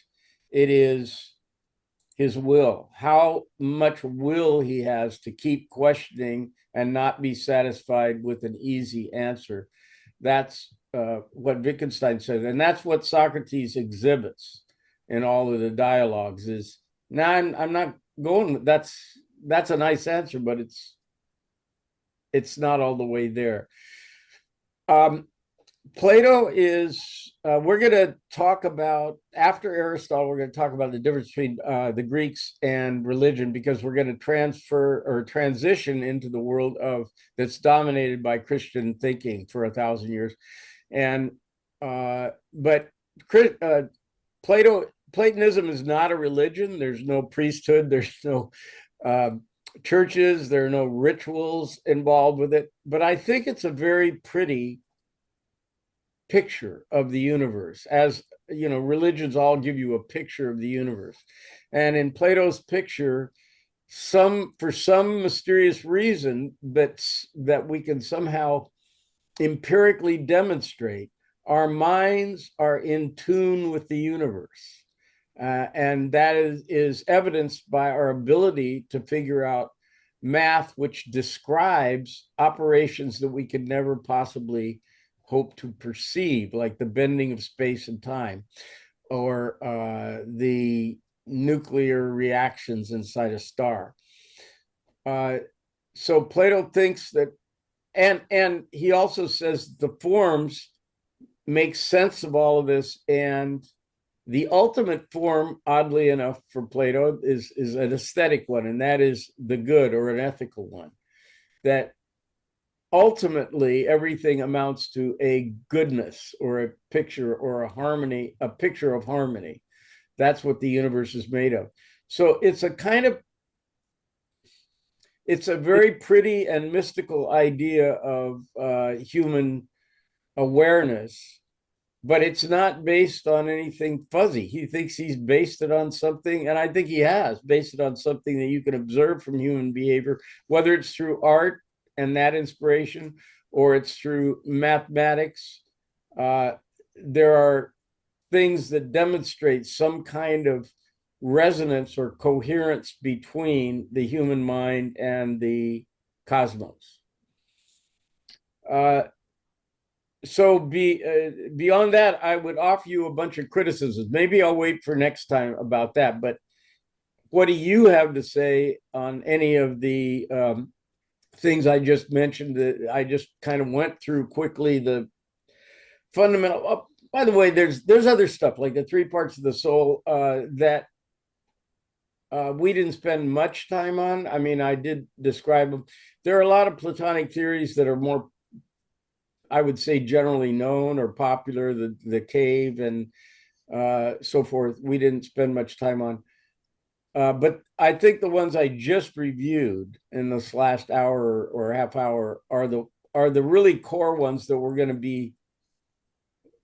it is his will, how much will he has to keep questioning and not be satisfied with an easy answer. That's what Wittgenstein says, and that's what Socrates exhibits in all of the dialogues. Is now I'm not going, that's a nice answer, but it's not all the way there. Plato is, we're going to talk about, after Aristotle, we're going to talk about the difference between the Greeks and religion, because we're going to transfer or transition into the world that's dominated by Christian thinking for 1,000 years. And, but Platonism is not a religion. There's no priesthood. There's no churches. There are no rituals involved with it. But I think it's a very pretty picture of the universe. As you know, religions all give you a picture of the universe, and in Plato's picture, for some mysterious reason that we can somehow empirically demonstrate, our minds are in tune with the universe, and that is evidenced by our ability to figure out math which describes operations that we could never possibly hope to perceive, like the bending of space and time, or the nuclear reactions inside a star. So Plato thinks that and he also says the forms make sense of all of this, and the ultimate form, oddly enough, for Plato is an aesthetic one, and that is the good or an ethical one. That ultimately everything amounts to a goodness or a picture or a harmony, a picture of harmony. That's what the universe is made of. So it's a kind of, it's a very pretty and mystical idea of human awareness, but it's not based on anything fuzzy. He thinks he's based it on something, and I think he has based it on something that you can observe from human behavior, whether it's through art and that inspiration, or it's through mathematics. There are things that demonstrate some kind of resonance or coherence between the human mind and the cosmos. So beyond that, I would offer you a bunch of criticisms. Maybe I'll wait for next time about that. But what do you have to say on any of the things I just mentioned? That I just kind of went through quickly. The fundamental. Oh, by the way, there's other stuff like the three parts of the soul that we didn't spend much time on. I mean, I did describe them. There are a lot of Platonic theories that are more, I would say, generally known or popular, the cave and so forth. We didn't spend much time on. But I think the ones I just reviewed in this last hour or half hour are the really core ones that we're going to be,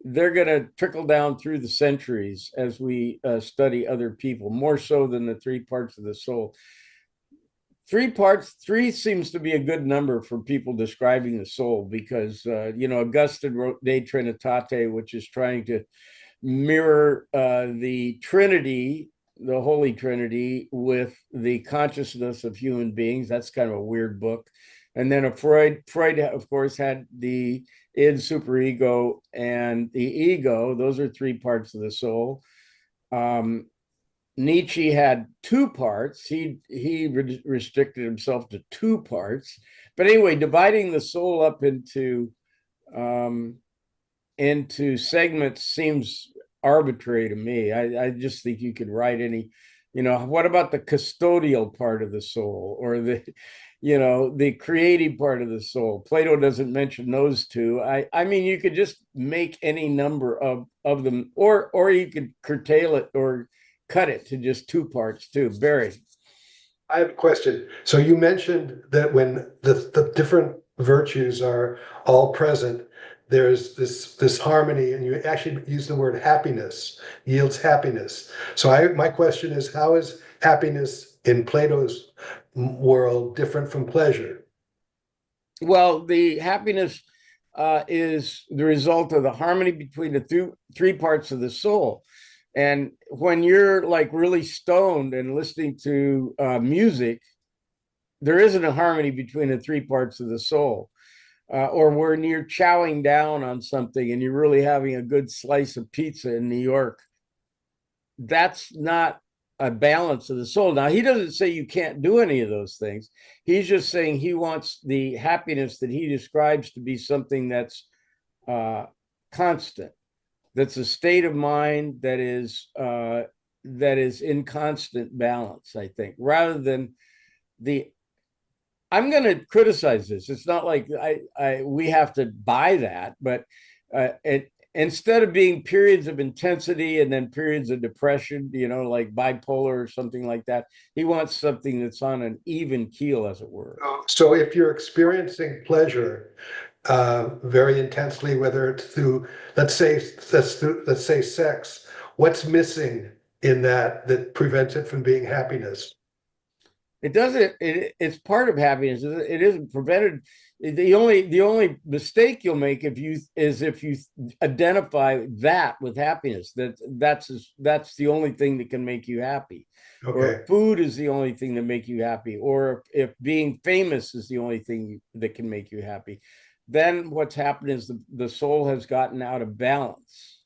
they're going to trickle down through the centuries as we study other people, more so than the three parts of the soul. Three seems to be a good number for people describing the soul, because Augustine wrote De Trinitate, which is trying to mirror the Trinity, the Holy Trinity, with the consciousness of human beings. That's kind of a weird book. And then Freud, of course, had the id, superego, and the ego. Those are three parts of the soul. Nietzsche had two parts. He restricted himself to two parts. But anyway, dividing the soul up into segments seems arbitrary to me. I just think you could write any, what about the custodial part of the soul, or the creative part of the soul? Plato doesn't mention those two. I mean, you could just make any number of them, or you could curtail it or cut it to just two parts too. Barry. I have a question. So you mentioned that when the different virtues are all present, there's this harmony, and you actually use the word happiness, yields happiness. So my question is, how is happiness in Plato's world different from pleasure? Well, the happiness is the result of the harmony between the three parts of the soul. And when you're like really stoned and listening to music, there isn't a harmony between the three parts of the soul. Or when you're chowing down on something and you're really having a good slice of pizza in New York, that's not a balance of the soul. Now, he doesn't say you can't do any of those things. He's just saying he wants the happiness that he describes to be something that's constant. That's a state of mind that is in constant balance, I think, rather than I'm going to criticize this. It's not like we have to buy that, but instead of being periods of intensity and then periods of depression, like bipolar or something like that, he wants something that's on an even keel, as it were. So if you're experiencing pleasure very intensely, whether it's through, let's say sex, what's missing in that prevents it from being happiness? It doesn't. It's part of happiness. It isn't prevented. The only mistake you'll make if you identify that with happiness. That's the only thing that can make you happy. Okay. Or food is the only thing that make you happy. Or if being famous is the only thing that can make you happy, then what's happened is the soul has gotten out of balance.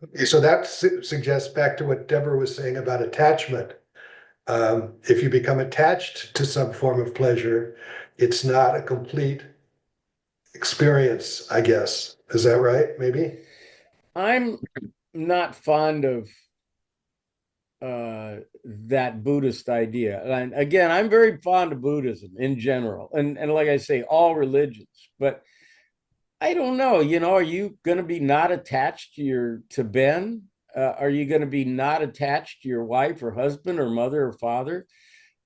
Okay, so that suggests back to what Deborah was saying about attachment. If you become attached to some form of pleasure, it's not a complete experience, I guess. Is that right? Maybe? I'm not fond of that Buddhist idea. And again, I'm very fond of Buddhism in general, and like I say, all religions. But I don't know. Are you going to be not attached to Ben? Are you going to be not attached to your wife or husband or mother or father?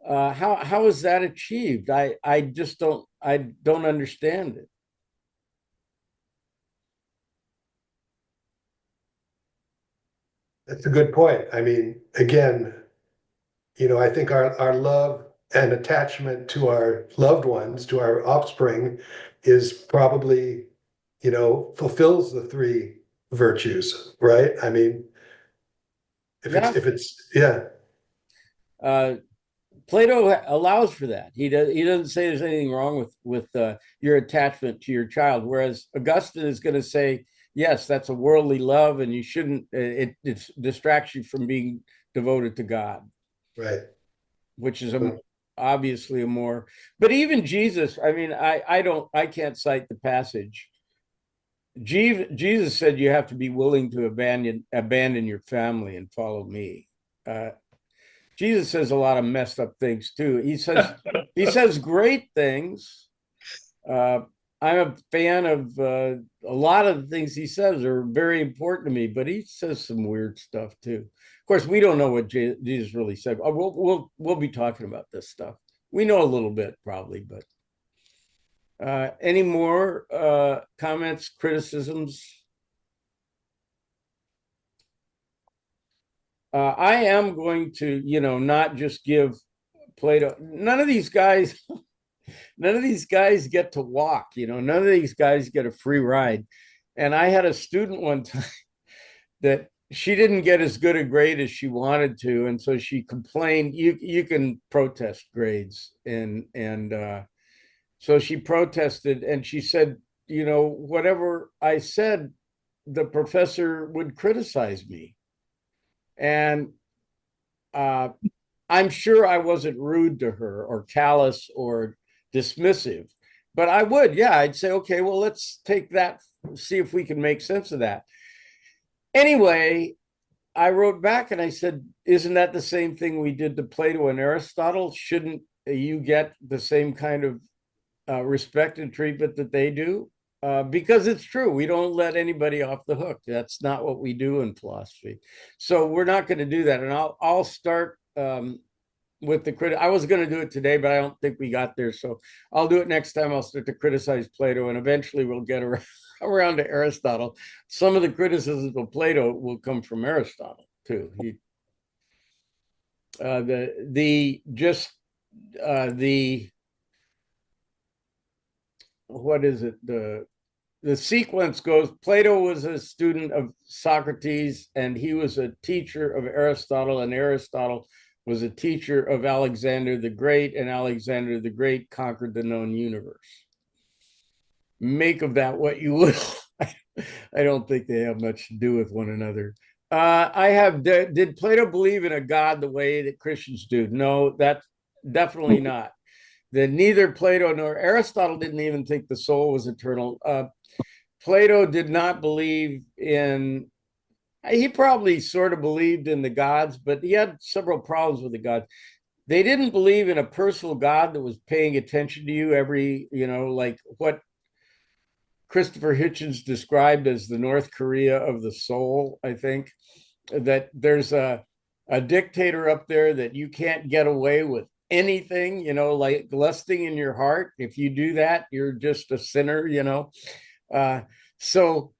How is that achieved? I just don't understand it. That's a good point. I mean, again, I think our love and attachment to our loved ones, to our offspring, is probably, fulfills the three virtues, right? I mean, Yeah. if it's, yeah, Uh, Plato allows for that. He doesn't say there's anything wrong with your attachment to your child. Whereas Augustine is going to say, yes, that's a worldly love, and you shouldn't. It distracts you from being devoted to God, right. which is obviously a more. But even Jesus, I mean, I can't cite the passage. Jesus said you have to be willing to abandon your family and follow me. Jesus says a lot of messed up things too. He says great things. I'm a fan of a lot of the things he says are very important to me, but he says some weird stuff too. Of course, we don't know what Jesus really said. We'll be talking about this stuff. We know a little bit probably, but any more comments, criticisms? I am going to, not just give Plato. None of these guys get to walk. None of these guys get a free ride. And I had a student one time that she didn't get as good a grade as she wanted to, and so she complained. You can protest grades, and so she protested, and she said, whatever I said, the professor would criticize me. And I'm sure I wasn't rude to her or callous or dismissive, but I'd say, okay, well, let's take that, see if we can make sense of that. Anyway, I wrote back and I said, isn't that the same thing we did to Plato and Aristotle? Shouldn't you get the same kind of respect and treatment that they do? Because it's true, we don't let anybody off the hook. That's not what we do in philosophy. So we're not going to do that. And I'll start with the critic. I was going to do it today, but I don't think we got there. So I'll do it next time. I'll start to criticize Plato, and eventually we'll get around to Aristotle. Some of the criticisms of Plato will come from Aristotle too. What is it? The sequence goes, Plato was a student of Socrates, and he was a teacher of Aristotle, and Aristotle was a teacher of Alexander the Great, and Alexander the Great conquered the known universe. Make of that what you will. I don't think they have much to do with one another. Did Plato believe in a God the way that Christians do? No, that's definitely not. That neither Plato nor Aristotle didn't even think the soul was eternal. Plato did not believe in, he probably sort of believed in the gods, but he had several problems with the gods. They didn't believe in a personal God that was paying attention to you like what Christopher Hitchens described as the North Korea of the soul, I think, that there's a dictator up there that you can't get away with anything, like lusting in your heart. If you do that, you're just a sinner, so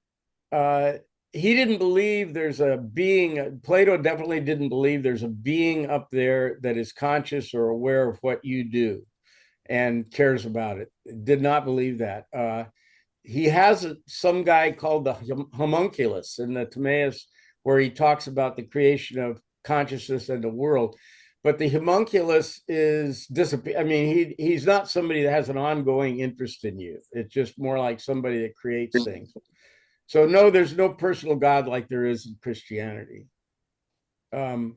he didn't believe there's a being. Plato definitely didn't believe there's a being up there that is conscious or aware of what you do and cares about it. Did not believe that. He has some guy called the homunculus in the Timaeus, where he talks about the creation of consciousness and the world. But the homunculus is disappear. I mean, he's not somebody that has an ongoing interest in you. It's just more like somebody that creates things. So no, there's no personal God like there is in Christianity. Did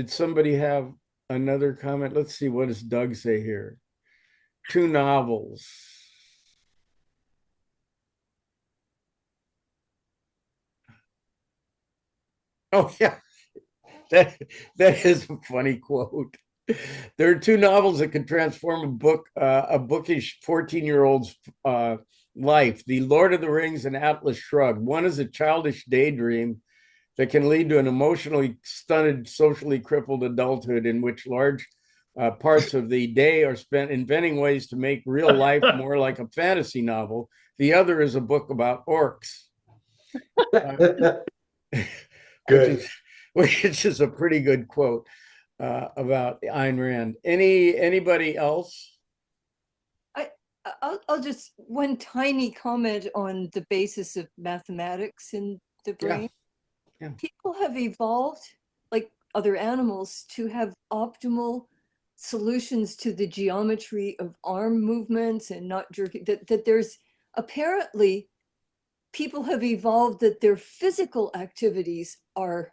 somebody have another comment? Let's see, what does Doug say here? 2 novels. Oh yeah, that that is a funny quote. There are two novels that could transform a bookish 14-year-old's life: The Lord of the Rings and Atlas Shrugged. One is a childish daydream that can lead to an emotionally stunted, socially crippled adulthood in which large parts of the day are spent inventing ways to make real life more like a fantasy novel. The other is a book about orcs, which Good. is which is a pretty good quote about Ayn Rand. Anybody else? I'll just one tiny comment on the basis of mathematics in the Yeah, brain. yeah. People have evolved, like other animals, to have optimal solutions to the geometry of arm movements and not jerking. That there's apparently people have evolved that their physical activities are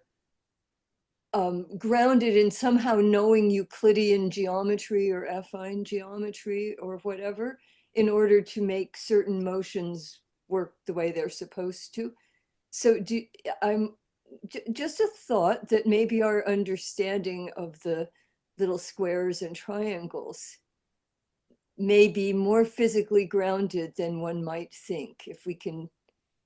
grounded in somehow knowing Euclidean geometry or affine geometry or whatever in order to make certain motions work the way they're supposed to. So I'm just a thought that maybe our understanding of the little squares and triangles may be more physically grounded than one might think if we can.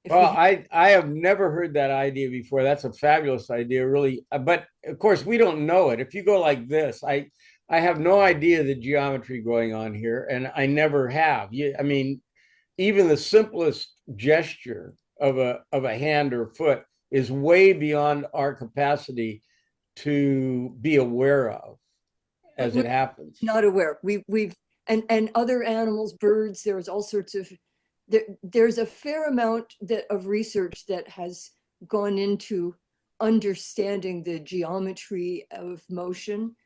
Well, I have never heard that idea before. That's a fabulous idea, really. But of course, we don't know it. If you go like this, I have no idea the geometry going on here, and I never have. I mean, even the simplest gesture of a hand or foot is way beyond our capacity to be aware of But as it happens. not aware. We've and other animals, birds, there's all sorts of there's a fair amount of research that has gone into understanding the geometry of motion.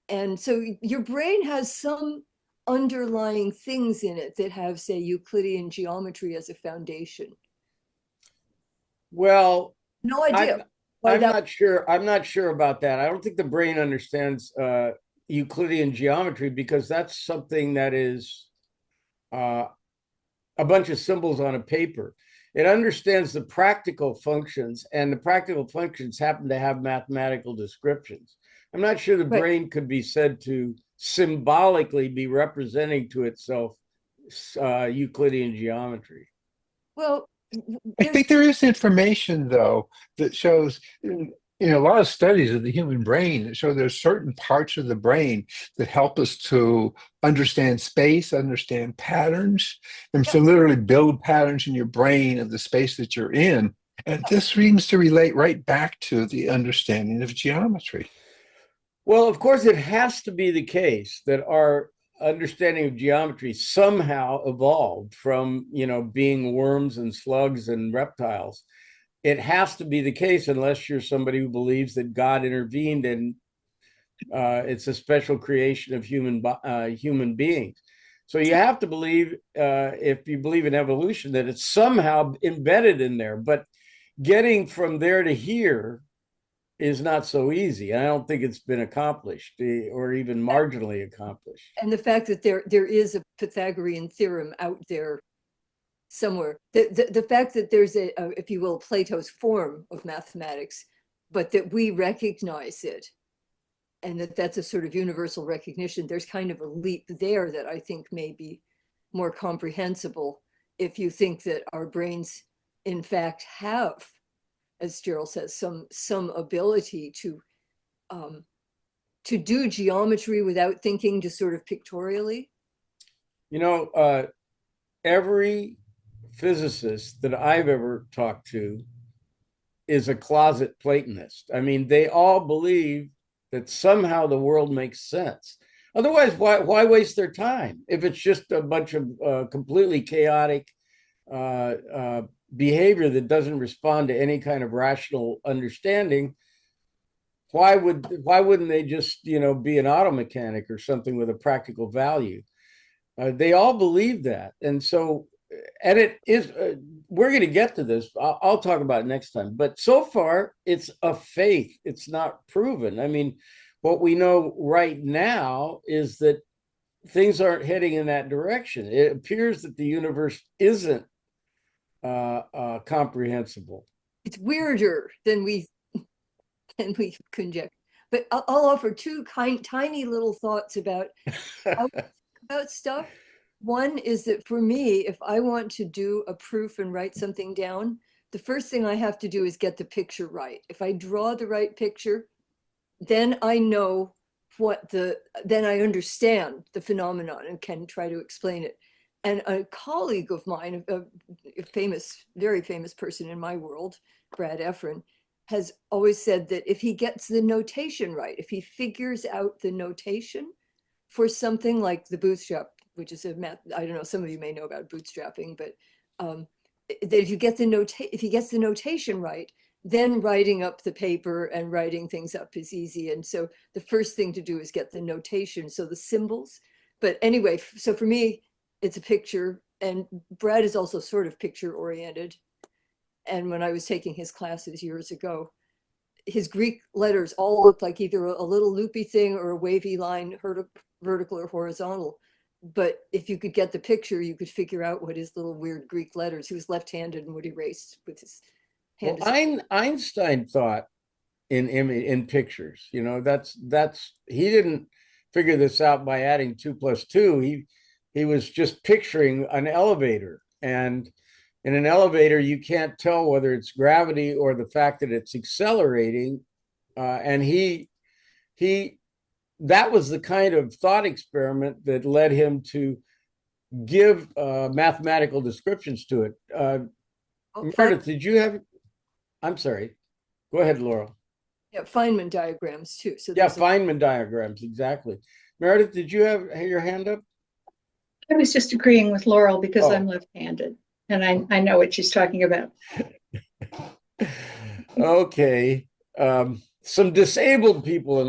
And so your brain has some underlying things in it that have, say, Euclidean geometry as a foundation. Well, No idea I'm why I'm that. not sure. I'm not sure about that. I don't think the brain understands Euclidean geometry because that's something that is uh, a bunch of symbols on a paper. It understands the practical functions, and the practical functions happen to have mathematical descriptions. I'm not sure the Right. brain could be said to symbolically be representing to itself Euclidean geometry. Well, I there's think there is information, though, that shows in a lot of studies of the human brain that show there's certain parts of the brain that help us to understand space, understand patterns, and so literally build patterns in your brain of the space that you're in. And this seems to relate right back to the understanding of geometry. Well, of course, it has to be the case that our understanding of geometry somehow evolved from, being worms and slugs and reptiles. It has to be the case unless you're somebody who believes that God intervened and it's a special creation of human beings. So you have to believe, if you believe in evolution, that it's somehow embedded in there. But getting from there to here is not so easy. I don't think it's been accomplished or even marginally accomplished. and the fact that there is a Pythagorean theorem out there somewhere. The fact that there's a, if you will, Plato's form of mathematics, but that we recognize it and that that's a sort of universal recognition, there's kind of a leap there that I think may be more comprehensible if you think that our brains in fact have, as Gerald says, some ability to do geometry without thinking, just sort of pictorially. Every physicist that I've ever talked to is a closet Platonist. I mean, they all believe that somehow the world makes sense. Otherwise, why waste their time if it's just a bunch of completely chaotic behavior that doesn't respond to any kind of rational understanding? Why wouldn't they just be an auto mechanic or something with a practical value? They all believe that, and so, and it is. We're going to get to this. I'll talk about it next time. But so far, it's a faith. It's not proven. I mean, what we know right now is that things aren't heading in that direction. It appears that the universe isn't comprehensible. It's weirder than we and we conjecture. But I'll offer two tiny little thoughts about about stuff. One is that for me, if I want to do a proof and write something down, the first thing I have to do is get the picture right. If I draw the right picture, then I know then I understand the phenomenon and can try to explain it. And a colleague of mine, a famous, very famous person in my world, Brad Efron, has always said that if he gets the notation right, if he figures out the notation for something like the bootstrap, which is a math, I don't know, some of you may know about bootstrapping, but that if he gets the notation right, then writing up the paper and writing things up is easy. And so the first thing to do is get the notation, so the symbols. But anyway, so for me, it's a picture, and Brad is also sort of picture oriented. And when I was taking his classes years ago, his Greek letters all looked like either a little loopy thing or a wavy line, vertical or horizontal. But if you could get the picture, you could figure out what his little weird Greek letters. He was left-handed and would erase with his hand. Well, Einstein thought in pictures. You know, that's he didn't figure this out by adding 2 + 2. He was just picturing an elevator, and in an elevator you can't tell whether it's gravity or the fact that it's accelerating. And that was the kind of thought experiment that led him to give mathematical descriptions to it. Meredith, did you have? I'm sorry. Go ahead, Laurel. Yeah, Feynman diagrams too. So yeah, Feynman diagrams, exactly. Meredith, did you have your hand up? I was just agreeing with Laurel because I'm left-handed and I know what she's talking about. Okay. Some disabled people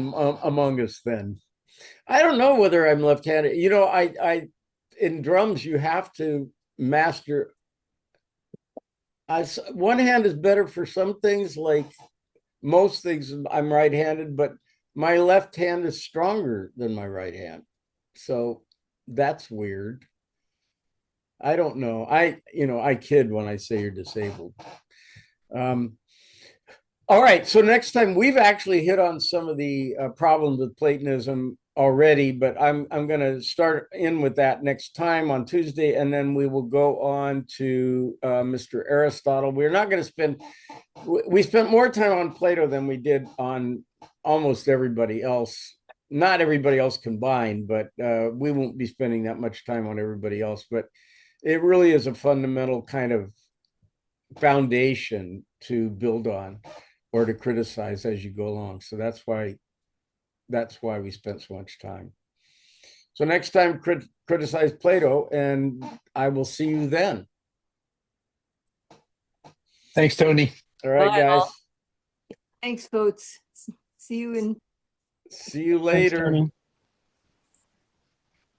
among us then. I don't know whether I'm left-handed. You know, I in drums, you have to master. One hand is better for some things, like most things I'm right-handed, but my left hand is stronger than my right hand. So that's weird. I don't know. I kid when I say you're disabled. All right. So next time, we've actually hit on some of the problems with Platonism already, but I'm going to start in with that next time on Tuesday, and then we will go on to Mr. Aristotle. We're not going to we spent more time on Plato than we did on almost everybody else. Not everybody else combined, but we won't be spending that much time on everybody else. But it really is a fundamental kind of foundation to build on or to criticize as you go along. So that's why we spent so much time. So next time, criticize Plato, and I will see you then. Thanks, Tony. All right, Bye, guys. all. Thanks, folks. See you See you later. Thanks, Tony.